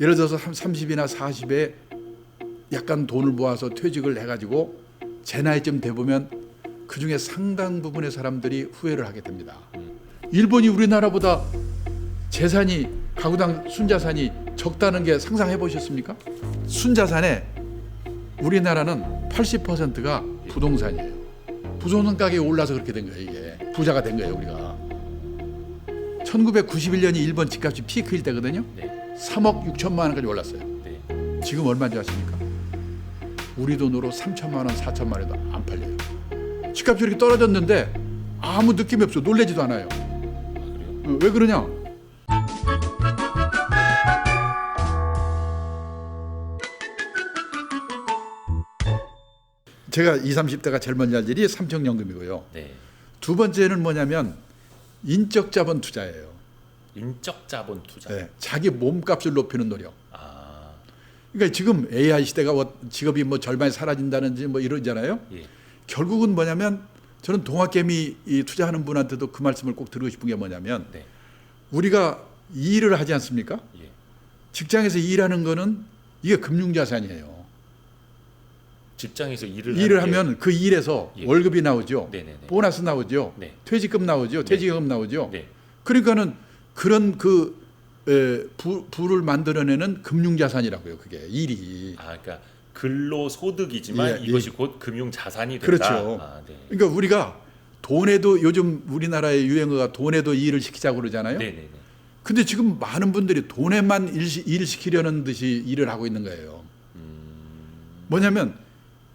예를 들어서 30이나 40에 약간 돈을 모아서 퇴직을 해가지고 제 나이쯤 돼보면 그 중에 상당 부분의 사람들이 후회를 하게 됩니다. 일본이 우리나라보다 재산이 가구당 순자산이 적다는 게 상상해 보셨습니까? 순자산에 우리나라는 80%가 부동산이에요. 부동산 가격이 올라서 그렇게 된 거예요. 이게 부자가 된 거예요. 우리가 1991년이 일본 집값이 피크일 때거든요. 네. 3억 6천만 원까지 올랐어요. 네. 지금 얼마인지 아십니까? 우리 돈으로 3천만 원, 4천만 원에도 안 팔려요. 집값이 이렇게 떨어졌는데 아무 느낌이 없어. 놀라지도 않아요. 그래요? 왜 그러냐? 제가 20, 30대가 제일 먼저 할 일이 삼청연금이고요. 네. 두 번째는 뭐냐면 인적 자본 투자예요. 인적 자본 투자. 네, 자기 몸값을 높이는 노력. 아, 그러니까 지금 AI 시대가 직업이 뭐 절반이 사라진다는지 뭐 이러잖아요. 예. 결국은 뭐냐면 저는 동학개미 투자하는 분한테도 그 말씀을 꼭 드리고 싶은 게 뭐냐면 네. 우리가 이 일을 하지 않습니까? 예. 직장에서 일하는 거는 이게 금융자산이에요. 직장에서 일을 일을 하는 게- 하면 그 일에서 예. 월급이 나오죠. 네네네. 보너스 나오죠. 네. 퇴직금 나오죠. 퇴직금 나오죠. 네. 그러니까는 그런 부를 만들어내는 금융자산이라고요. 그게 일이. 아, 그러니까 근로 소득이지만 예, 이것이 곧 금융 자산이 된다. 그렇죠. 아, 네. 그러니까 우리가 돈에도 요즘 우리나라의 유행어가 돈에도 일을 시키자고 그러잖아요. 네네네. 근데 지금 많은 분들이 돈에만 일을 시키려는 듯이 일을 하고 있는 거예요. 뭐냐면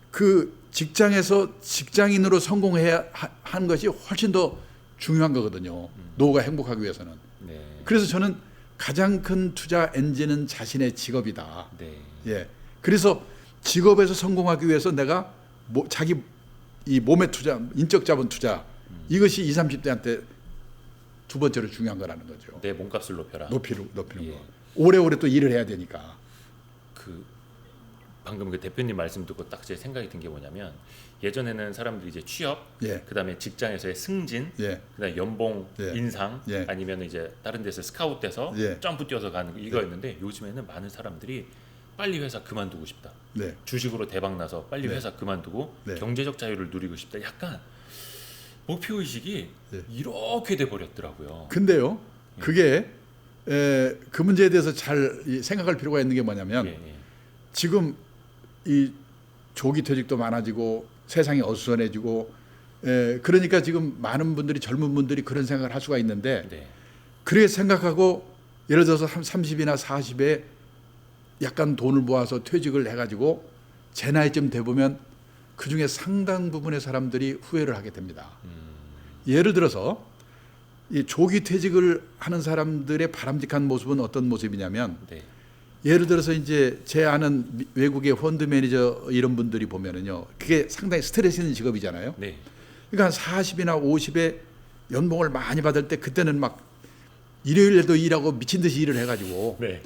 그 직장에서 직장인으로 성공해야 하는 것이 훨씬 더 중요한 거거든요. 노후가 행복하기 위해서는. 네. 그래서 저는 가장 큰 투자 엔진은 자신의 직업이다. 네. 예. 그래서 직업에서 성공하기 위해서 내가 자기 이 몸의 투자, 인적 자본 투자 이것이 20, 30대한테 두 번째로 중요한 거라는 거죠. 내 몸값을 높여라. 높이는 예. 거. 오래오래 또 일을 해야 되니까. 그 방금 그 대표님 말씀 듣고 딱 제 생각이 든 게 뭐냐면 예전에는 사람들이 이제 취업, 예. 그다음에 직장에서의 승진, 예. 그다음에 연봉 예. 인상, 예. 아니면 이제 다른 데서 스카웃돼서 예. 점프 뛰어서 가는 거 이거였는데 요즘에는 많은 사람들이 빨리 회사 그만두고 싶다. 네. 주식으로 대박 나서 빨리 네. 회사 그만두고 네. 경제적 자유를 누리고 싶다. 약간 목표 의식이 네. 이렇게 돼 버렸더라고요. 근데요. 그게 그 문제에 대해서 잘 생각할 필요가 있는 게 뭐냐면 예, 예. 지금 이 조기 퇴직도 많아지고 세상이 어수선해지고 그러니까 지금 많은 분들이 젊은 분들이 그런 생각을 할 수가 있는데 네. 그렇게 생각하고 예를 들어서 30이나 40에 약간 돈을 모아서 퇴직을 해가지고 제 나이쯤 돼보면 그 중에 상당 부분의 사람들이 후회를 하게 됩니다. 예를 들어서 이 조기 퇴직을 하는 사람들의 바람직한 모습은 어떤 모습이냐면 네. 예를 들어서 이제 제 아는 외국의 펀드 매니저 이런 분들이 보면은요, 그게 상당히 스트레스 있는 직업이잖아요. 네. 그러니까 40이나 50에 연봉을 많이 받을 때 그때는 막 일요일에도 일하고 미친 듯이 일을 해가지고 네.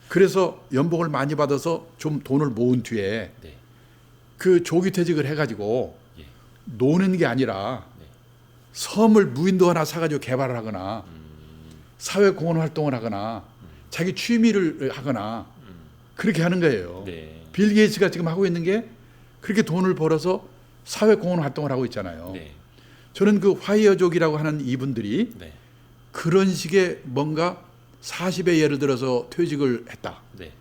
그래서 연봉을 많이 받아서 좀 돈을 모은 뒤에 네. 그 조기 퇴직을 해가지고 예. 노는 게 아니라 네. 섬을 무인도 하나 사가지고 개발을 하거나 사회공헌 활동을 하거나 자기 취미를 하거나 그렇게 하는 거예요. 네. 빌 게이츠가 지금 하고 있는 게 그렇게 돈을 벌어서 사회공헌 활동을 하고 있잖아요. 네. 저는 그 화이어족이라고 하는 이분들이 네. 그런 식의 뭔가 40에 예를 들어서 퇴직을 했다. 네.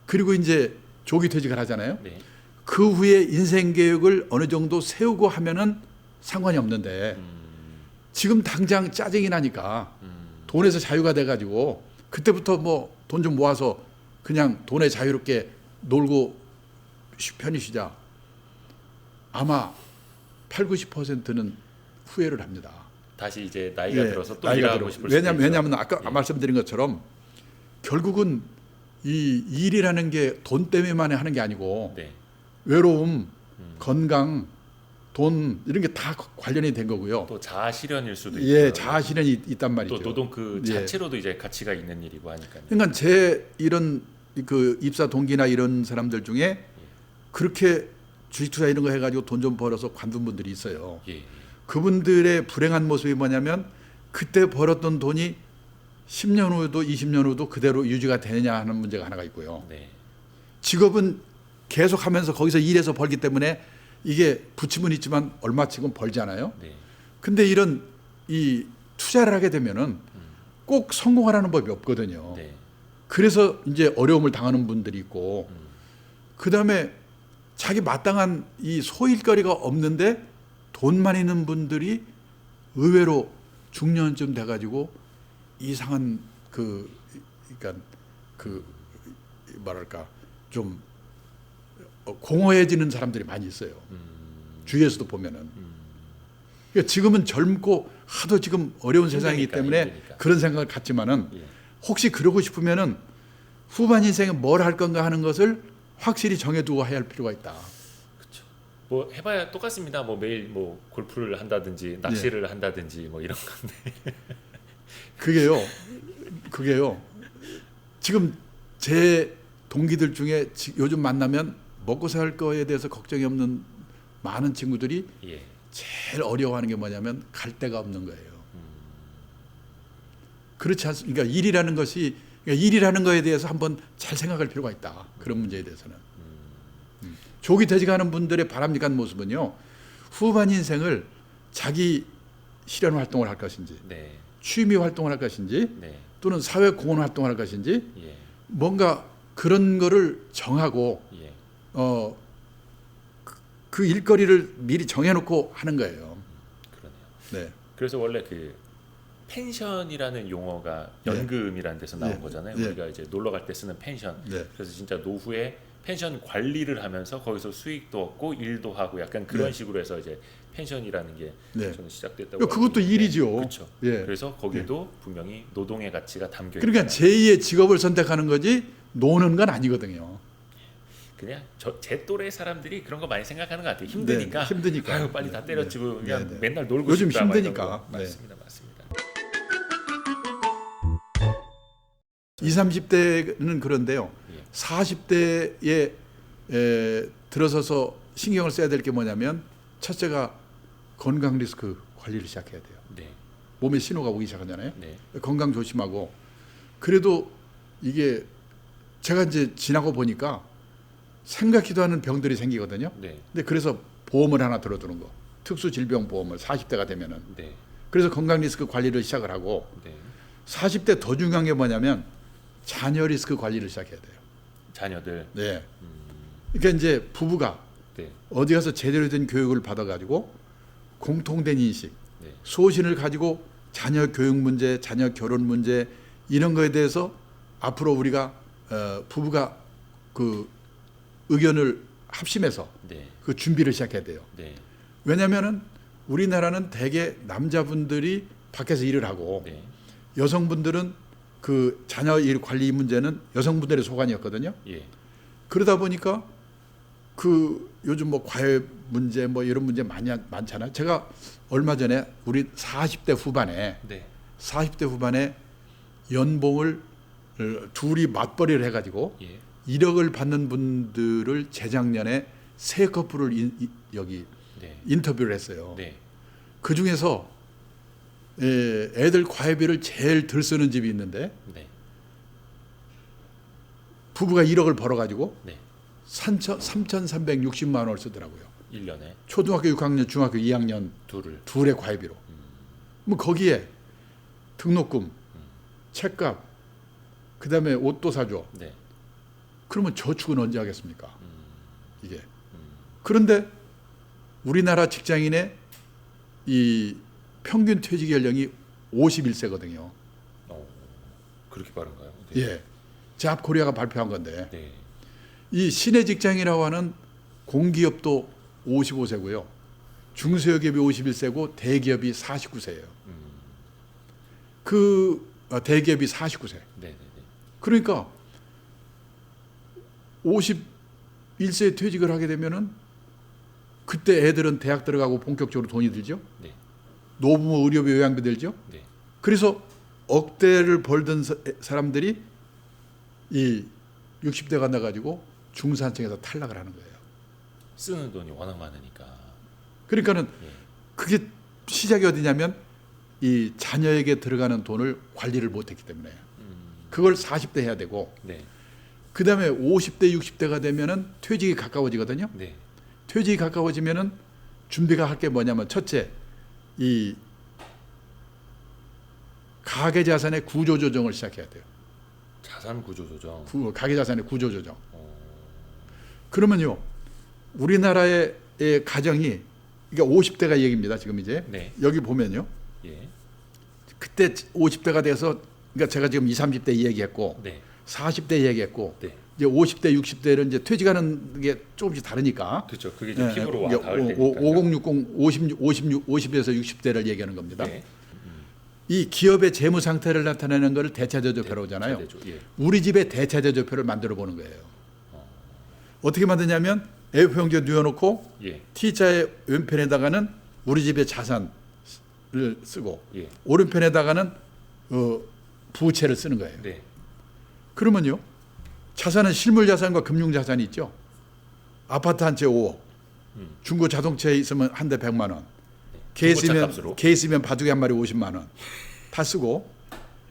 그리고 이제 조기 퇴직을 하잖아요. 네. 그 후에 인생 계획을 어느 정도 세우고 하면은 상관이 없는데 지금 당장 짜증이 나니까 돈에서 자유가 돼가지고 그때부터 뭐 돈 좀 모아서 그냥 돈에 자유롭게 놀고 편히 쉬자. 아마 8, 90%는 후회를 합니다. 다시 이제 나이가 예, 들어서 또 나이가 일하고 들어. 싶을 수도 있죠. 왜냐하면 아까 예. 말씀드린 것처럼 결국은 이 일이라는 게 돈 때문에만 하는 게 아니고 네. 외로움, 건강, 돈 이런 게 다 관련이 된 거고요. 또 자아 실현일 수도 있고. 예, 자아 실현이 있단 말이죠. 또 노동 그 예. 자체로도 이제 가치가 있는 일이고 하니까요. 그러니까 제 이런 그 입사 동기나 이런 사람들 중에 그렇게 주식 투자 이런 거 해가지고 돈 좀 벌어서 관둔 분들이 있어요. 예. 그분들의 불행한 모습이 뭐냐면 그때 벌었던 돈이 10년 후도 20년 후도 그대로 유지가 되느냐 하는 문제가 하나가 있고요. 네. 직업은 계속하면서 거기서 일해서 벌기 때문에 이게 붙임은 있지만 얼마치곤 벌잖아요. 네. 근데 이런 이 투자를 하게 되면은 꼭 성공하라는 법이 없거든요. 네. 그래서 이제 어려움을 당하는 분들이 있고, 그 다음에 자기 마땅한 이 소일거리가 없는데 돈만 있는 분들이 의외로 중년쯤 돼가지고 이상한 그러니까 그 뭐랄까 좀 공허해지는 사람들이 많이 있어요. 주위에서도 보면은. 그러니까 지금은 젊고 하도 지금 어려운 세상이기 때문에 힘드니까. 그런 생각을 갖지만은 예. 혹시 그러고 싶으면은 후반 인생에 뭘 할 건가 하는 것을 확실히 정해두고 해야 할 필요가 있다. 그렇죠. 뭐 해봐야 똑같습니다. 뭐 매일 뭐 골프를 한다든지 낚시를 한다든지 뭐 이런 건데. 그게요. 지금 제 동기들 중에 요즘 만나면 먹고 살 거에 대해서 걱정이 없는 많은 친구들이 예. 제일 어려워하는 게 뭐냐면 갈 데가 없는 거예요. 그렇지 않습니까? 그러니까 일이라는 거에 대해서 한번 잘 생각할 필요가 있다. 그런 문제에 대해서는. 조기 퇴직하는 분들의 바람직한 모습은요. 후반 인생을 자기 실현 활동을 할 것인지, 네. 취미 활동을 할 것인지, 네. 또는 사회 공헌 활동을 할 것인지, 예. 뭔가 그런 거를 정하고 예. 그 일거리를 미리 정해놓고 하는 거예요. 그러네요. 네. 그래서 원래 그 펜션이라는 용어가 연금이라는 데서 나온 네. 거잖아요. 네. 우리가 이제 놀러 갈 때 쓰는 펜션. 네. 그래서 진짜 노후에 펜션 관리를 하면서 거기서 수익도 얻고 일도 하고 약간 그런 네. 식으로 해서 이제 펜션이라는 게 네. 저는 시작됐다고. 그것도 알고 있는데. 일이죠. 그렇죠. 예. 그래서 거기도 분명히 노동의 가치가 담겨 그러니까 있다. 제2의 직업을 선택하는 거지 노는 건 아니거든요. 그냥 제 또래 사람들이 그런 거 많이 생각하는 것 같아요. 힘드니까. 네, 힘드니까. 아유 빨리 다 때려치고 네. 그냥 네. 맨날 놀고 요즘 싶다. 막 이런 힘드니까. 거. 네. 맞습니다, 맞습니다. 20, 30대는 그런데요. 예. 40대에 들어서서 신경을 써야 될 게 뭐냐면 첫째가 건강 리스크 관리를 시작해야 돼요. 네, 몸에 신호가 오기 시작하잖아요. 네, 건강 조심하고. 그래도 이게 제가 이제 지나고 보니까 생각지도 않은 병들이 생기거든요. 네, 근데 그래서 보험을 하나 들어두는 거. 특수 질병 보험을 40대가 되면은. 네, 그래서 건강 리스크 관리를 시작을 하고 네. 40대 더 중요한 게 뭐냐면 자녀 리스크 관리를 시작해야 돼요. 자녀들. 네. 그러니까 이제 부부가 네, 어디 가서 제대로 된 교육을 받아가지고 공통된 인식, 네, 소신을 가지고 자녀 교육 문제, 자녀 결혼 문제 이런 거에 대해서 앞으로 우리가 부부가 그 의견을 합심해서 네, 그 준비를 시작해야 돼요. 네, 왜냐하면은 우리나라는 대개 남자분들이 밖에서 일을 하고 네, 여성분들은 그 자녀 일 관리 문제는 여성분들의 소관이었거든요. 예, 그러다 보니까 그 요즘 뭐 과외 문제 뭐 이런 문제 많잖아요. 제가 얼마 전에 우리 40대 후반에 네, 40대 후반에 연봉을 둘이 맞벌이를 해가지고 예, 1억을 받는 분들을 재작년에 세 커플을 여기 네, 인터뷰를 했어요. 네, 그 중에서 애들 과외비를 제일 덜 쓰는 집이 있는데 네, 부부가 1억을 벌어가지고 네. 3,360만 원을 쓰더라고요. 1년에 초등학교 6학년, 중학교 2학년 둘을. 둘의 과외비로. 뭐 거기에 등록금, 책값, 그다음에 옷도 사줘. 네, 그러면 저축은 언제 하겠습니까? 이게. 그런데 우리나라 직장인의 이 평균 퇴직 연령이 51세거든요. 그렇게 빠른가요? 네. 예. 잡 코리아가 발표한 건데 네, 이 시내 직장이라고 하는 공기업도 55세고요. 중소기업이 51세고 대기업이 49세예요. 대기업이 49세. 네, 네, 네. 그러니까 51세에 퇴직을 하게 되면은 그때 애들은 대학 들어가고 본격적으로 돈이 들죠. 네, 노부모 의료비 요양비 들죠. 네. 그래서 억대를 벌던 사람들이 이 60대가 나가지고 중산층에서 탈락을 하는 거예요. 쓰는 돈이 워낙 많으니까. 그러니까는 예. 그게 시작이 어디냐면 이 자녀에게 들어가는 돈을 관리를 못했기 때문에 그걸 40대 해야 되고 네. 그다음에 50대 60대가 되면은 퇴직이 가까워지거든요. 네. 퇴직이 가까워지면은 준비가 할 게 뭐냐면 첫째 이 가계 자산의 구조 조정을 시작해야 돼요. 자산 구조 조정. 가계 자산의 구조 조정. 그러면요 우리나라의 가정이 그러니까 50대가 얘기입니다. 지금 이제 네. 여기 보면요. 예. 그때 50대가 돼서 그러니까 제가 지금 20, 30대 얘기했고 네. 40대 얘기했고 네. 이제 50대, 60대는 이제 퇴직하는 게 조금씩 다르니까. 그렇죠. 그게 이제 피부로 와 닿을 때니까. 5060 50에서 60대를 얘기하는 겁니다. 네. 이 기업의 재무 상태를 나타내는 것을 대차대조표라고 하잖아요. 대대조. 예. 우리 집에 대차대조표를 만들어 보는 거예요. 어떻게 만드냐면 A4용지에 뉘어놓고 예. T자의 왼편에다가는 우리 집의 자산을 쓰고 예. 오른편에다가는 부채를 쓰는 거예요. 네. 그러면요 자산은 실물 자산과 금융 자산이 있죠. 아파트 한 채 5억, 중고 자동차에 있으면 한 대 100만 원, 개 있으면 바둑이 한 마리 50만 원 다 쓰고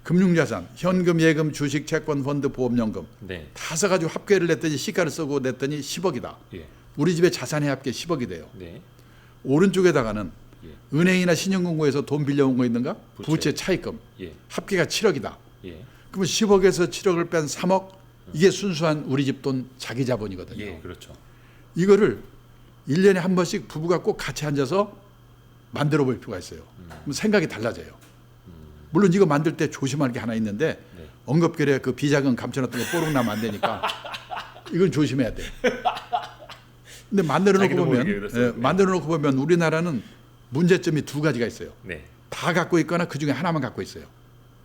금융 자산, 현금, 예금, 주식, 채권, 펀드, 보험연금 네. 다 써가지고 합계를 냈더니 시가를 쓰고 냈더니 10억이다. 예. 우리 집의 자산의 합계 10억이 돼요. 네. 오른쪽에다가는 예. 은행이나 신용금고에서 돈 빌려온 거 있는가? 부채 차입금 예. 합계가 7억이다. 예. 그러면 10억에서 7억을 뺀 3억 이게 순수한 우리 집 돈 자기 자본이거든요. 예. 그렇죠. 이거를 1년에 한 번씩 부부가 꼭 같이 앉아서 만들어 볼 필요가 있어요. 그럼 생각이 달라져요. 물론 이거 만들 때 조심할 게 하나 있는데 네. 언급결에 그 비자금 감춰놨던 거 뽀록 나면 안 되니까 이건 조심해야 돼. 근데 만들어 놓고 보면 만들어 놓고 보면 우리나라는 문제점이 두 가지가 있어요. 네. 다 갖고 있거나 그 중에 하나만 갖고 있어요.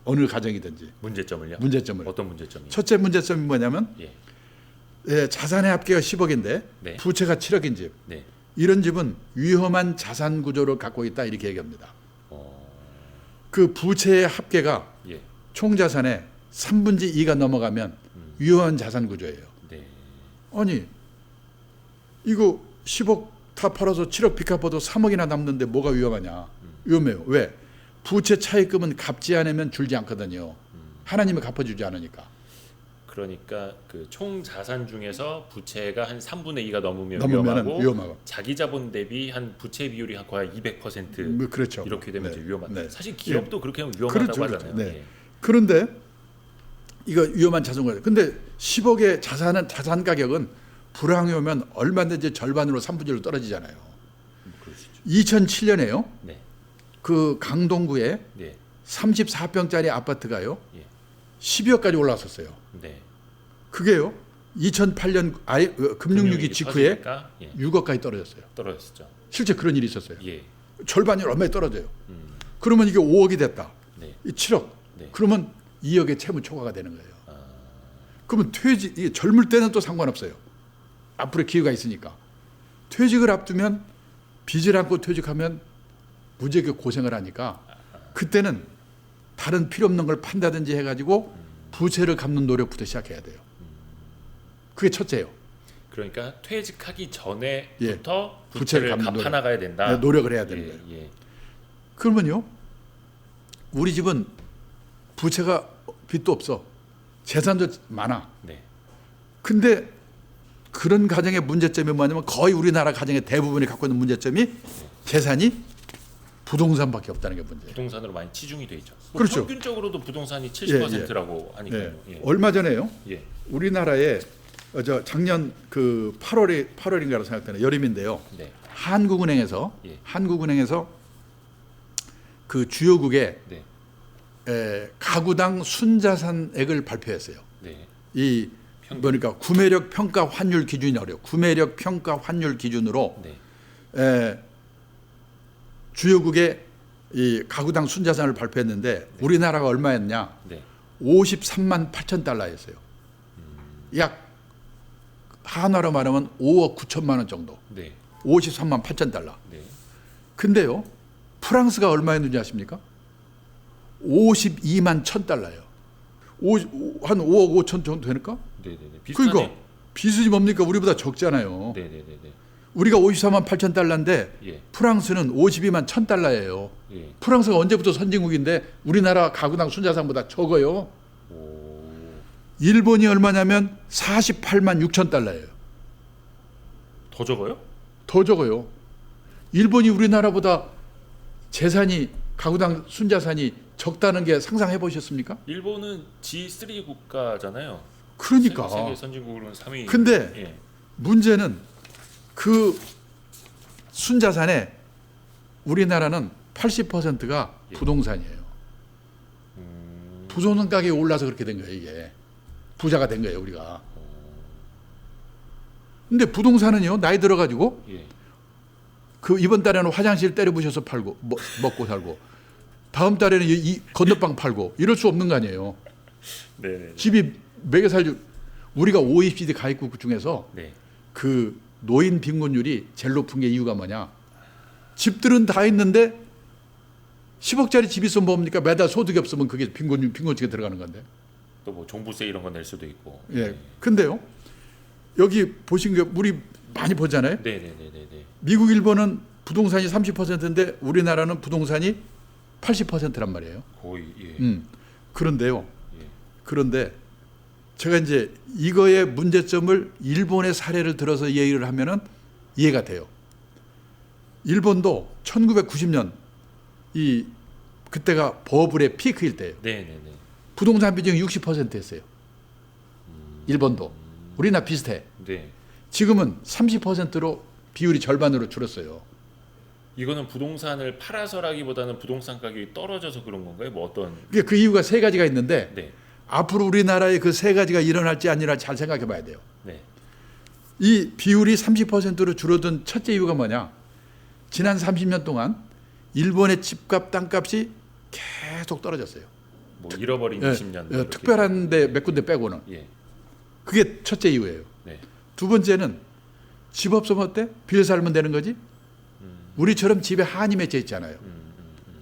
어느 가정이든지 문제점을요? 문제점을. 어떤 문제점이요? 첫째 문제점이 뭐냐면 예. 자산의 합계가 10억인데 네. 부채가 7억인 집. 네. 이런 집은 위험한 자산 구조를 갖고 있다 이렇게 얘기합니다. 그 부채의 합계가 예. 총 자산의 3분의 2가 넘어가면 위험한 자산 구조예요. 네. 아니 이거 10억 다 팔아서 7억 빚 갚아도 3억이나 남는데 뭐가 위험하냐? 위험해요. 왜? 부채 차입금은 갚지 않으면 줄지 않거든요. 하나님이 갚아주지 않으니까. 그러니까 그 총 자산 중에서 부채가 한 3분의 2가 넘으면 위험하고 자기 자본 대비 한 부채 비율이 한 거의 200% 그렇죠. 이렇게 되면 네. 이제 위험하다. 네. 사실 기업도 그렇게 하면 위험하다고 그렇죠. 하잖아요. 네. 예. 그런데 이거 위험한 자산가죠. 근데 10억의 자산 가격은 불황이 오면 얼마든지 절반으로 3분의 1로 떨어지잖아요. 그럴 수 있죠. 2007년에요. 네. 그 강동구에 네. 34평짜리 아파트가요. 예. 12억까지 올라왔었어요. 네. 그게요. 2008년 금융위기 직후에 터지니까, 예. 6억까지 떨어졌어요. 떨어졌죠. 실제 그런 일이 있었어요. 예. 절반이 얼마에 떨어져요. 그러면 이게 5억이 됐다. 네. 이 7억. 네. 그러면 2억의 채무 초과가 되는 거예요. 그러면 퇴직, 이게 젊을 때는 또 상관없어요. 앞으로 기회가 있으니까. 퇴직을 앞두면 빚을 안고 퇴직하면 무지하게 고생을 하니까 그때는 다른 필요 없는 걸 판다든지 해가지고 부채를 갚는 노력부터 시작해야 돼요. 그게 첫째예요. 그러니까 퇴직하기 전에부터 예. 부채를 갚는 갚아 나가야 된다. 네, 노력을 해야 되는 예, 거예요. 예. 그러면요, 우리 집은 부채가 빚도 없어, 재산도 많아. 네. 근데 그런 가정의 문제점이 뭐냐면 거의 우리나라 가정의 대부분이 갖고 있는 문제점이 재산이 부동산밖에 없다는 게 문제예요. 부동산으로 많이 치중이 돼 있죠. 뭐 그렇죠. 평균적으로도 부동산이 70%라고 하니까요. 예. 예. 얼마 전에요, 예. 우리나라에 작년 그 8월인가로 생각되는 여름인데요. 네. 한국은행에서 예. 그 주요국의 네. 가구당 순자산액을 발표했어요. 네. 이 그러니까 구매력 평가 환율 기준이 어려요. 구매력 평가 환율 기준으로 네. 주요국의 이 가구당 순자산을 발표했는데 우리나라가 얼마였냐? 네. 53만 8천 달러였어요. 약 한화로 말하면 5억 9천만 원 정도. 네. 53만 8천 달러. 네. 근데요, 프랑스가 얼마였는지 아십니까? 52만 1천 달러예요. 한 5억 5천 정도 되니까? 네, 네, 네. 비슷하네. 그러니까 빚이 뭡니까? 우리보다 적잖아요. 네, 네, 네, 네. 우리가 54만 8천 달러인데 예. 프랑스는 52만 1천 달러예요. 예. 프랑스가 언제부터 선진국인데 우리나라 가구당 순자산보다 적어요. 오. 일본이 얼마냐면 48만 6천 달러예요. 더 적어요? 더 적어요. 일본이 우리나라보다 재산이 가구당 순자산이 적다는 게 상상해 보셨습니까? 일본은 G3 국가잖아요. 그러니까. 세계 선진국으로는 3위. 근데 예. 문제는 그 순자산에 우리나라는 80%가 예. 부동산이에요. 부동산 가격이 올라서 그렇게 된 거예요, 이게. 부자가 된 거예요, 우리가. 근데 부동산은요, 나이 들어가지고 예. 그 이번 달에는 화장실 때려 부셔서 팔고 먹고 살고 다음 달에는 이 건너방 팔고 이럴 수 없는 거 아니에요. 네. 집이 매겨 살죠. 우리가 OECD 가입국 중에서 네. 그 노인 빈곤율이 제일 높은 게 이유가 뭐냐? 집들은 다 있는데 10억짜리 집 있으면 뭡니까? 매달 소득이 없으면 그게 빈곤층에 들어가는 건데. 또 뭐 종부세 이런 거 낼 수도 있고. 예. 근데요. 여기 보신 게 우리 많이 보잖아요. 네. 미국, 일본은 부동산이 30%인데 우리나라는 부동산이 80%란 말이에요. 거의 예. 그런데요. 예. 그런데 제가 이제 이거의 문제점을 일본의 사례를 들어서 얘기를 하면은 이해가 돼요. 일본도 1990년 이 그때가 버블의 피크일 때예요. 네. 부동산 비중이 60%였어요. 일본도 우리나 비슷해. 네. 지금은 30%로 비율이 절반으로 줄었어요. 이거는 부동산을 팔아서라기보다는 부동산 가격이 떨어져서 그런 건가요? 뭐 어떤? 그 이유가 세 가지가 있는데 네. 앞으로 우리나라에 그 세 가지가 일어날지 안 일어날지 잘 생각해 봐야 돼요. 네. 이 비율이 30%로 줄어든 첫째 이유가 뭐냐? 지난 30년 동안 일본의 집값, 땅값이 계속 떨어졌어요. 뭐 잃어버린 예, 20년. 예, 특별한 데 몇 군데 빼고는. 예. 그게 첫째 이유예요. 네. 두 번째는 집 없으면 어때? 빌려 살면 되는 거지? 우리처럼 집에 한이 맺혀 있잖아요.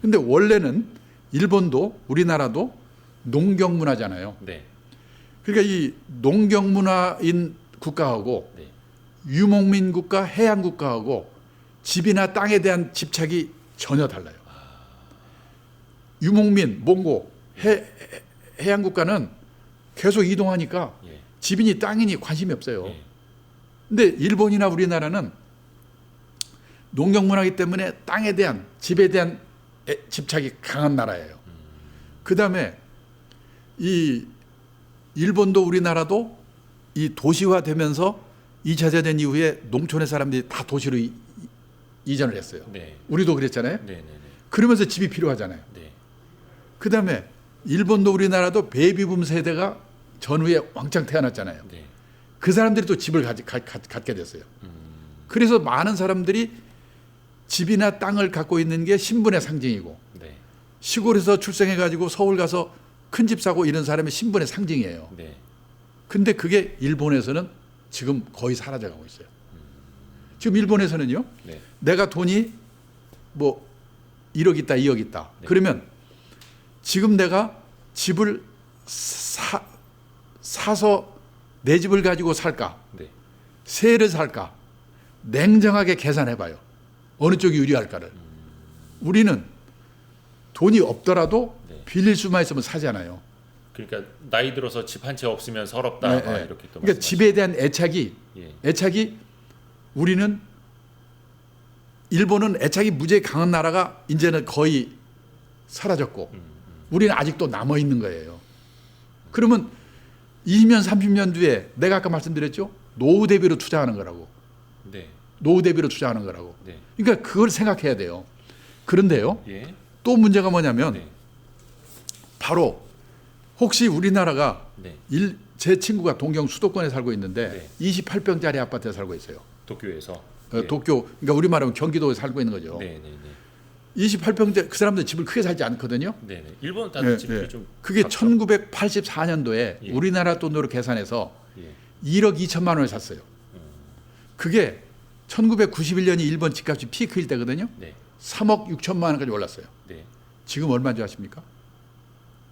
근데 원래는 일본도 우리나라도 농경 문화잖아요. 네. 그러니까 이 농경 문화인 국가하고 네. 유목민 국가, 해양 국가하고 집이나 땅에 대한 집착이 전혀 달라요. 유목민, 몽고, 해양 국가는 계속 이동하니까 예. 집이니 땅이니 관심이 없어요. 예. 근데 일본이나 우리나라는 농경 문화이기 때문에 땅에 대한 집에 대한 집착이 강한 나라예요. 그다음에 이 일본도 우리나라도 이 도시화되면서 2차 대전 이후에 농촌의 사람들이 다 도시로 이전을 했어요. 네. 우리도 그랬잖아요. 네. 그러면서 집이 필요하잖아요. 네. 그다음에 일본도 우리나라도 베이비붐 세대가 전후에 왕창 태어났잖아요. 네. 그 사람들이 또 집을 갖게 됐어요. 그래서 많은 사람들이 집이나 땅을 갖고 있는 게 신분의 상징이고 네. 시골에서 출생해가지고 서울 가서 큰 집 사고 이런 사람의 신분의 상징이에요. 네. 근데 그게 일본에서는 지금 거의 사라져가고 있어요. 지금 일본에서는요. 네. 내가 돈이 뭐 1억 있다, 2억 있다. 네. 그러면 지금 내가 집을 사서 내 집을 가지고 살까? 네. 세를 살까? 냉정하게 계산해봐요. 어느 쪽이 유리할까를. 우리는 돈이 없더라도 네. 빌릴 수만 있으면 사잖아요. 그러니까 나이 들어서 집 한 채 없으면 서럽다. 네, 막 네. 이렇게 또 그러니까 집에 대한 예. 애착이 우리는 일본은 애착이 무지하게 강한 나라가 이제는 거의 사라졌고 우리는 아직도 남아 있는 거예요. 그러면 20년, 30년 뒤에 내가 아까 말씀드렸죠? 노후 대비로 투자하는 거라고. 네. 노후 대비로 투자하는 거라고. 네. 그러니까 그걸 생각해야 돼요. 그런데요. 예. 또 문제가 뭐냐면 네. 바로 혹시 우리나라가 네. 제 친구가 동경 수도권에 살고 있는데 네. 28평짜리 아파트에 살고 있어요. 도쿄에서. 도쿄, 그러니까 우리 말하면 경기도에 살고 있는 거죠. 네. 28평짜리 그 사람들 집을 크게 살지 않거든요. 네. 일본 다들 집들이 좀 그게 작죠? 1984년도에 예. 우리나라 돈으로 계산해서 예. 1억 2천만 원을 샀어요. 그게 1991년이 일본 집값이 피크일 때거든요. 네. 3억 6천만 원까지 올랐어요. 네. 지금 얼마인지 아십니까?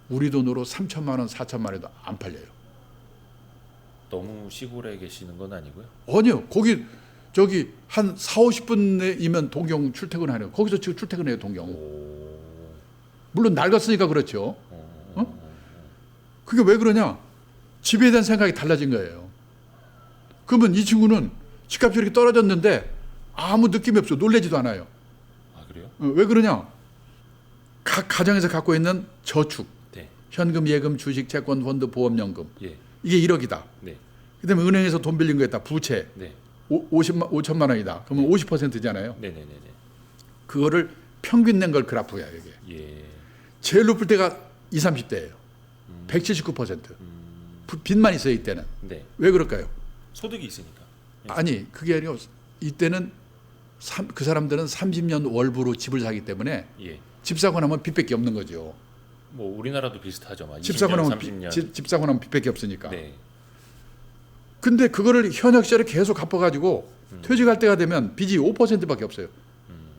우리 돈으로 3천만 원, 4천만 원도 안 팔려요. 너무 시골에 계시는 건 아니고요. 아니요. 거기 저기 한 4, 50분이면 동경 출퇴근하네요. 거기서 지금 출퇴근해요, 동경. 오. 물론 낡았으니까 그렇죠. 그게 왜 그러냐? 집에 대한 생각이 달라진 거예요. 그러면 이 친구는 집값이 이렇게 떨어졌는데 아무 느낌이 없어. 놀라지도 않아요. 아 그래요? 왜 그러냐? 각 가정에서 갖고 있는 저축, 네. 현금, 예금, 주식, 채권, 펀드, 보험연금 예. 이게 1억이다. 네. 그다음에 은행에서 돈 빌린 거에다 부채 네. 5천만 원이다. 그러면 50%잖아요. 네네네네. 그거를 평균 낸 걸 그래프야 이게. 예. 제일 높을 때가 20, 30대예요. 179%. 빚만 있어요 이때는. 네. 왜 그럴까요? 소득이 있으니까. 예. 아니 그게 아니고 이때는 그 사람들은 30년 월부로 집을 사기 때문에 예. 집 사고 나면 빚밖에 없는 거죠. 뭐 우리나라도 비슷하죠. 막 집 20년, 사고 나면 30년. 집 사고 나면 빚밖에 없으니까. 네. 근데 그거를 현역 시절에 계속 갚아가지고 퇴직할 때가 되면 빚이 5%밖에 없어요.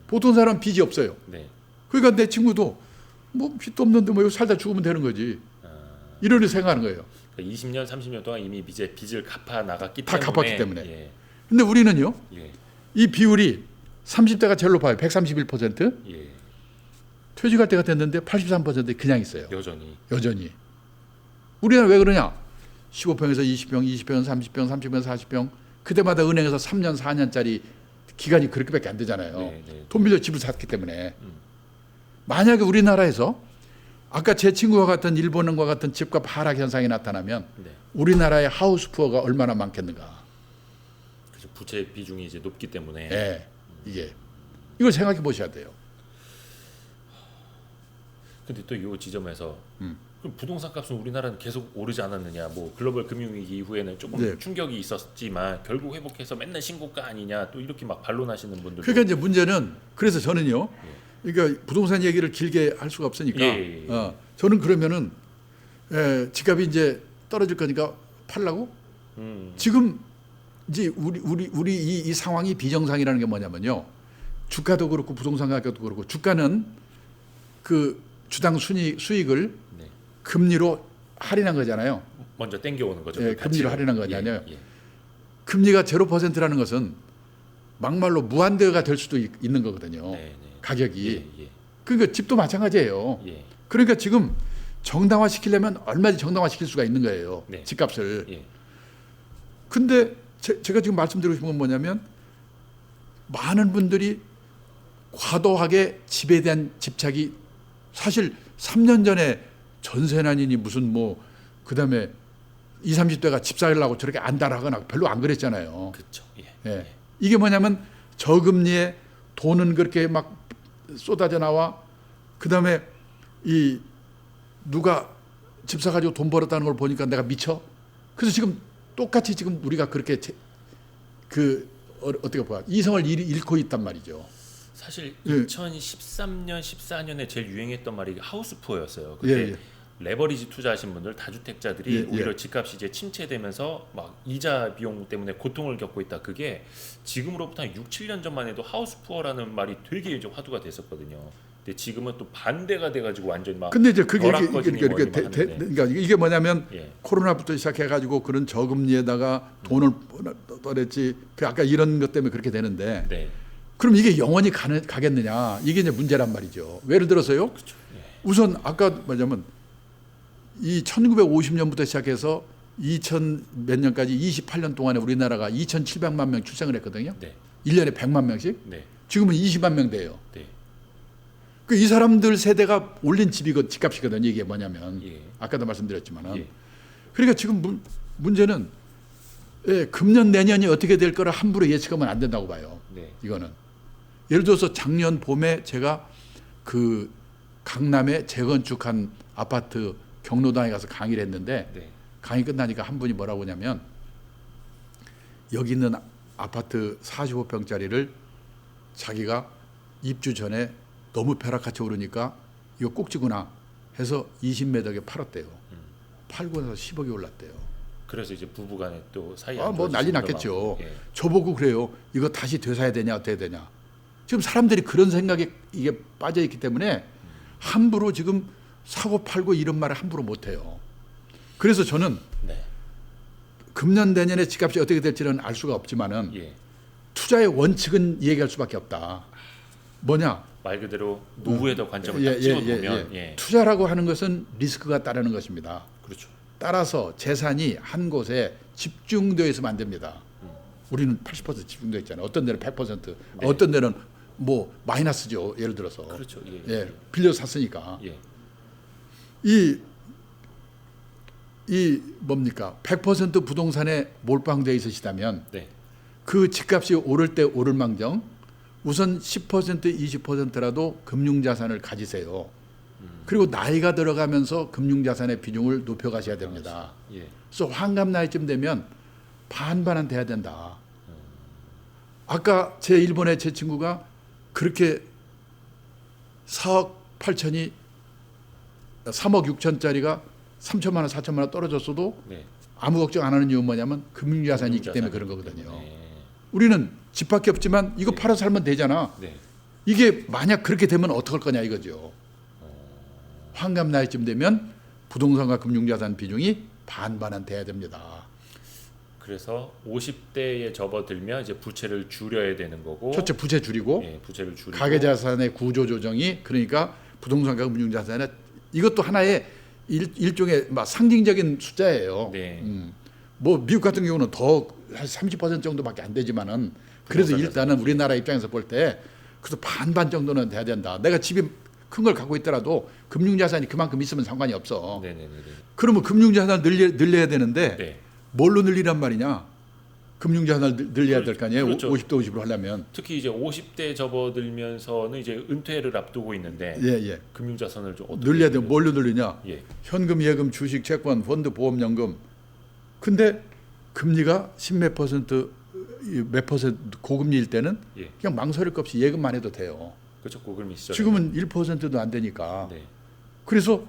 보통 사람은 빚이 없어요. 네. 그러니까 내 친구도 뭐 빚도 없는데 뭐 여기 살다 죽으면 되는 거지. 이런 생각하는 거예요. 그러니까 20년, 30년 동안 이미 이제 빚을 갚아 나갔기 다 때문에. 갚았기 때문에. 예. 근데 우리는요. 예. 이 비율이 30대가 제일 높아요. 131%. 예. 퇴직할 때가 됐는데 83% 그냥 있어요. 여전히. 여전히. 우리는 왜 그러냐? 15평에서 20평, 20평, 30평, 30평, 40평. 그때마다 은행에서 3년, 4년짜리 기간이 그렇게밖에 안 되잖아요. 네, 네. 돈 빌려 집을 샀기 때문에. 만약에 우리나라에서 아까 제 친구와 같은 일본과 같은 집값 하락 현상이 나타나면 네. 우리나라의 하우스 푸어가 얼마나 많겠는가. 그래서 부채 비중이 이제 높기 때문에. 예, 이게 이걸 생각해 보셔야 돼요. 근데 또 이 지점에서 그럼 부동산 값은 우리나라는 계속 오르지 않았느냐? 뭐 글로벌 금융위기 이후에는 조금 네. 충격이 있었지만 결국 회복해서 맨날 신고가 아니냐? 또 이렇게 막 반론하시는 분들도. 그러니까 이제 문제는 그래서 저는요. 그러니까 부동산 얘기를 길게 할 수가 없으니까 예. 저는 그러면은 집값이 이제 떨어질 거니까 팔라고? 지금 이제 우리 이 상황이 비정상이라는 게 뭐냐면요. 주가도 그렇고 부동산 가격도 그렇고 주가는 그 주당 수익을 네. 금리로 할인한 거잖아요. 먼저 땡겨오는 거죠. 예, 그 금리로 가치를. 할인한 거잖아요. 예. 금리가 0%라는 것은 막말로 무한대가 될 수도 있는 거거든요. 네, 네. 가격이. 예. 그러니까 집도 마찬가지예요. 예. 그러니까 지금 정당화 시키려면 얼마든지 정당화 시킬 수가 있는 거예요. 네. 집값을. 예. 근데 제가 지금 말씀드리고 싶은 건 뭐냐면 많은 분들이 과도하게 집에 대한 집착이 사실 3년 전에 전세난이니 무슨 뭐 그다음에 20, 30대가 집 살려고 저렇게 안달하거나 별로 안 그랬잖아요. 그렇죠. 예. 예. 이게 뭐냐면 저금리에 돈은 그렇게 막 쏟아져 나와 그다음에 이 누가 집 사가지고 돈 벌었다는 걸 보니까 내가 미쳐. 그래서 지금 똑같이 지금 우리가 그렇게 어떻게 보아 이성을 잃고 있단 말이죠. 사실 예. 2013년, 14년에 제일 유행했던 말이 하우스 푸어였어요. 그때 예. 레버리지 투자하신 분들, 다주택자들이 예, 오히려 예. 집값이 이제 침체되면서 막 이자 비용 때문에 고통을 겪고 있다. 그게 지금으로부터 한 6, 7년 전만 해도 하우스 푸어라는 말이 되게 이제 화두가 됐었거든요. 근데 지금은 또 반대가 돼가지고 완전 막. 근데 이제 그게 벼락거지니 뭐니 막 하는데. 그러니까 이게 뭐냐면 예. 코로나부터 시작해가지고 그런 저금리에다가 돈을 떠냈지. 그 아까 이런 것 때문에 그렇게 되는데. 네. 그럼 이게 영원히 가겠느냐? 이게 이제 문제란 말이죠. 예를 들어서요. 그렇죠. 예. 우선 아까 뭐냐면 이 1950년부터 시작해서 2000 몇 년까지 28년 동안에 우리나라가 2,700만 명 출생을 했거든요. 네. 1년에 100만 명씩. 네. 지금은 20만 명 돼요. 네. 그 이 사람들 세대가 올린 집값이거든요. 이게 뭐냐면 예. 아까도 말씀드렸지만은 예. 그러니까 지금 문제는 금년 내년이 어떻게 될 거를 함부로 예측하면 안 된다고 봐요. 네. 이거는 예를 들어서 작년 봄에 제가 그 강남에 재건축한 아파트 경로당에 가서 강의를 했는데 네. 강의 끝나니까 한 분이 뭐라고 하냐면 여기 있는 아파트 45평짜리를 자기가 입주 전에 너무 벼락같이 오르니까 이거 꼭지구나 해서 20매덕에 팔았대요. 팔고 나서 10억이 올랐대요. 그래서 이제 부부간에 또 사이 뭐 난리 났겠죠. 예. 저보고 그래요. 이거 다시 되사야 되냐 어떻게 되냐. 지금 사람들이 그런 생각에 이게 빠져 있기 때문에 함부로 지금 사고 팔고 이런 말을 함부로 못 해요. 그래서 저는 네. 금년 내년에 집값이 어떻게 될지는 알 수가 없지만은 예. 투자의 원칙은 얘기할 수밖에 없다. 뭐냐? 말 그대로 노후에다 관점을 딱 찍어보면 예. 투자라고 하는 것은 리스크가 따르는 것입니다. 그렇죠. 따라서 재산이 한 곳에 집중되어 있으면 안 됩니다. 우리는 80% 집중되어 있잖아요. 어떤 데는 100%, 네. 어떤 데는 뭐 마이너스죠. 예를 들어서. 그렇죠. 예. 예, 빌려 샀으니까. 예. 이 뭡니까? 100% 부동산에 몰빵되어 있으시다면 네. 그 집값이 오를 때 오를 망정 우선 10% 20%라도 금융자산을 가지세요. 그리고 나이가 들어가면서 금융자산의 비중을 높여가셔야 됩니다. 예. 그래서 환갑 나이쯤 되면 반반은 돼야 된다. 아까 제 일본의 제 친구가 그렇게 4억 8천이 3억 6천짜리가 3천만 원, 4천만 원 떨어졌어도 네. 아무 걱정 안 하는 이유는 뭐냐면 금융자산이 있기 때문에 그런 거거든요. 네. 우리는 집밖에 없지만 이거 팔아 살면 되잖아. 네. 이게 만약 그렇게 되면 어떡할 거냐 이거죠. 환갑 나이쯤 되면 부동산과 금융자산 비중이 반반은 돼야 됩니다. 그래서 50대에 접어들면 이제 부채를 줄여야 되는 거고. 첫째 부채 줄이고 예, 부채를 줄이고. 가계자산의 구조 조정이 그러니까 부동산과 금융자산의 이것도 하나의 일종의 막 상징적인 숫자예요. 네. 뭐 미국 같은 경우는 더 한 30% 정도밖에 안 되지만은 그래서 일단은 우리나라 입장에서 볼 때 그래도 반반 정도는 돼야 된다. 내가 집이 큰 걸 갖고 있더라도 금융자산이 그만큼 있으면 상관이 없어. 네네네. 그러면 금융자산을 늘려야 되는데 네. 뭘로 늘리란 말이냐? 금융자산을 늘려야 될 거 아니에요. 그렇죠. 50대 50으로 하려면. 특히 이제 50대 접어들면서는 이제 은퇴를 앞두고 있는데 예. 금융자산을 좀 어떻게 늘려야 되면 뭘로 늘리냐? 예. 현금, 예금, 주식, 채권, 펀드, 보험연금. 근데 금리가 10몇 퍼센트, 몇 퍼센트 고금리일 때는 예. 그냥 망설일 것 없이 예금만 해도 돼요. 그렇죠. 고금리 시절. 지금은 1%도 안 되니까. 네. 그래서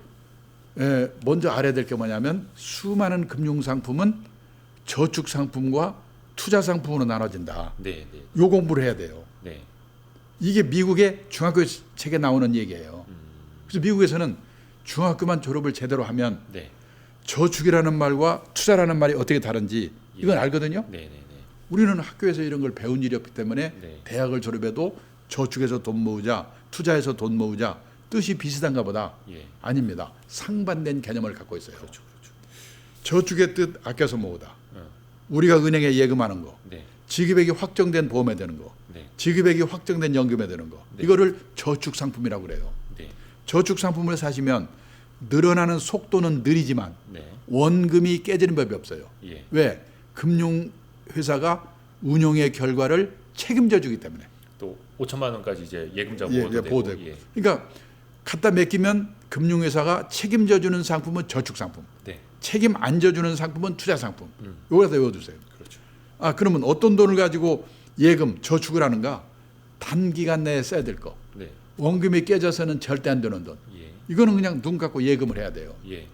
먼저 알아야 될 게 뭐냐면 수많은 금융 상품은 저축 상품과 투자 상품으로 나눠진다. 네, 네. 요 공부를 해야 돼요. 네. 이게 미국의 중학교 책에 나오는 얘기예요. 그래서 미국에서는 중학교만 졸업을 제대로 하면 네. 저축이라는 말과 투자라는 말이 어떻게 다른지 이건 알거든요. 네, 네, 네. 우리는 학교에서 이런 걸 배운 일이 없기 때문에 네. 대학을 졸업해도 저축해서 돈 모으자, 투자해서 돈 모으자 뜻이 비슷한가 보다. 예. 아닙니다. 상반된 개념을 갖고 있어요. 그렇죠. 그렇죠. 저축의 뜻 아껴서 모으다. 어. 우리가 은행에 예금하는 거. 네. 지급액이 확정된 보험에 드는 거. 네. 지급액이 확정된 연금에 드는 거. 네. 이거를 저축 상품이라고 그래요. 네. 저축 상품을 사시면 늘어나는 속도는 느리지만 네. 원금이 깨지는 법이 없어요. 예. 왜? 금융회사가 운용의 결과를 책임져 주기 때문에. 또 5천만 원까지 이제 예금자 예, 보호도 되고. 보호되고. 예. 그러니까 갖다 맡기면 금융회사가 책임져 주는 상품은 저축 상품. 네. 책임 안 져주는 상품은 투자 상품. 요거다 외워두세요. 그렇죠. 아 그러면 어떤 돈을 가지고 예금, 저축을 하는가? 단기간 내에 써야 될 거. 네. 원금이 깨져서는 절대 안 되는 돈. 예. 이거는 그냥 눈 감고 예금을 해야 돼요. 예.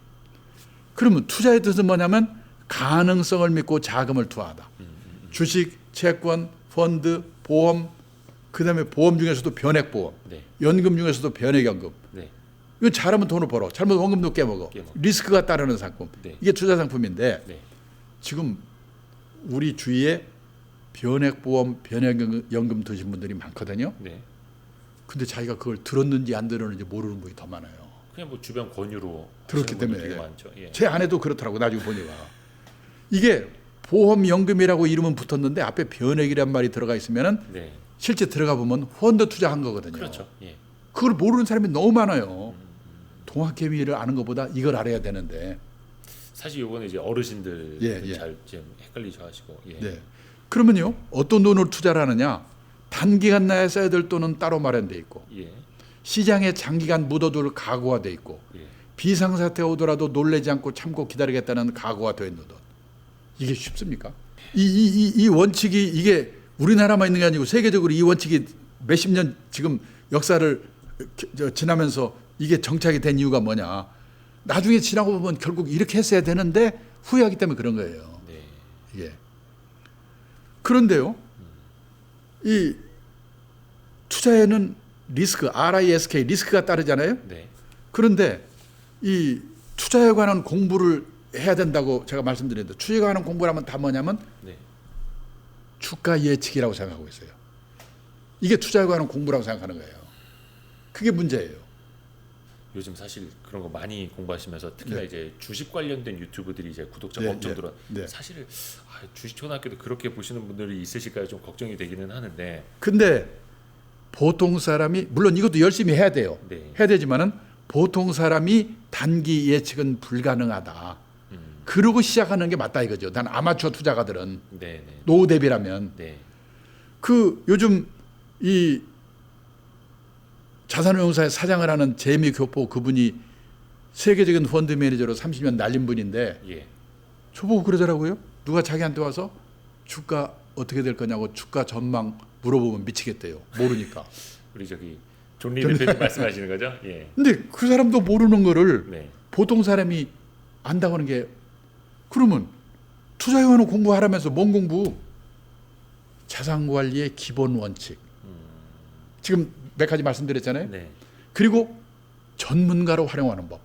그러면 투자의 뜻은 뭐냐면 가능성을 믿고 자금을 투하하다. 주식, 채권, 펀드, 보험, 그다음에 보험 중에서도 변액보험, 네. 연금 중에서도 변액연금. 네. 이거 잘하면 돈을 벌어. 잘못 원금도 깨먹어. 리스크가 따르는 상품. 네. 이게 투자 상품인데 네. 지금 우리 주위에 변액보험, 변액연금 드신 분들이 많거든요. 네. 근데 자기가 그걸 들었는지 안 들었는지 모르는 분이 더 많아요. 그냥 뭐 주변 권유로 들었기 하시는 분들 때문에. 되게 많죠. 예. 제 아내도 그렇더라고 나중에 보니까. 이게 보험연금이라고 이름은 붙었는데 앞에 변액이란 말이 들어가 있으면은 네. 실제 들어가 보면 펀드 투자한 거거든요. 그렇죠. 예. 그걸 모르는 사람이 너무 많아요. 동학개미를 아는 것보다 이걸 알아야 되는데. 사실 요거는 이제 어르신들 예. 잘 좀 헷갈리셔 하시고. 예. 네. 그러면요 어떤 돈으로 투자를 하느냐? 단기간 내에 써야 될 돈은 따로 마련돼 있고 예. 시장에 장기간 묻어둘 각오가 돼 있고 예. 비상사태 오더라도 놀라지 않고 참고 기다리겠다는 각오가 되어 있는 돈. 이게 쉽습니까? 이 원칙이 이게 우리나라만 있는 게 아니고 세계적으로 이 원칙이 몇십 년 지금 역사를 지나면서 이게 정착이 된 이유가 뭐냐? 나중에 지나고 보면 결국 이렇게 했어야 되는데 후회하기 때문에 그런 거예요. 네. 예. 그런데요, 이 투자에는 리스크, RISK, 리스크가 따르잖아요. 네. 그런데 이 투자에 관한 공부를 해야 된다고 제가 말씀드렸는데 투자에 관한 공부를 하면 다 뭐냐면 네. 주가 예측이라고 생각하고 있어요. 이게 투자에 관한 공부라고 생각하는 거예요. 그게 문제예요. 요즘 사실 그런 거 많이 공부하시면서 특히나 네. 이제 주식 관련된 유튜브들이 이제 구독자가 네, 엄청 네, 늘어. 네. 사실 주식 초등학교도 그렇게 보시는 분들이 있으실까요? 좀 걱정이 되기는 하는데. 근데 보통 사람이 물론 이것도 열심히 해야 돼요. 네. 해야 되지만은 보통 사람이 단기 예측은 불가능하다. 그러고 시작하는 게 맞다 이거죠. 난 아마추어 투자가들은 네, 네, 노후 대비라면 네, 그 요즘 이 자산운용사의 사장을 하는 제이미 교포 그분이 세계적인 펀드 매니저로 30년 날린 분인데 예, 저보고 그러더라고요. 누가 자기한테 와서 주가 어떻게 될 거냐고 주가 전망 물어보면 미치겠대요. 모르니까. 우리 저기 존리 대표님 말씀하시는 거죠? 예, 근데 그 사람도 모르는 거를 네, 보통 사람이 안다고 하는 게 그러면 투자용어는 공부하라면서 뭔 공부? 자산관리의 기본 원칙. 지금 몇 가지 말씀드렸잖아요. 네, 그리고 전문가로 활용하는 법.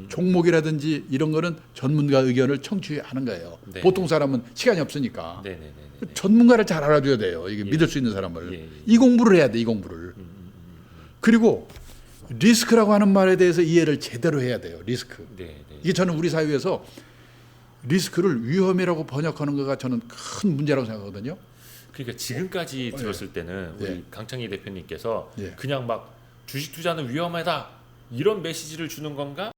종목이라든지 이런 거는 전문가 의견을 청취하는 거예요. 네. 보통 사람은 시간이 없으니까. 네, 네, 네, 네. 전문가를 잘 알아줘야 돼요. 이게 예. 믿을 수 있는 사람을. 예, 예. 이 공부를 해야 돼. 이 공부를. 그리고 리스크라고 하는 말에 대해서 이해를 제대로 해야 돼요. 리스크. 네, 네. 이게 저는 우리 사회에서 리스크를 위험이라고 번역하는 거가 저는 큰 문제라고 생각하거든요. 그러니까 지금까지 들었을 때는 우리 예. 강창희 대표님께서 예. 그냥 막 주식 투자는 위험하다 이런 메시지를 주는 건가?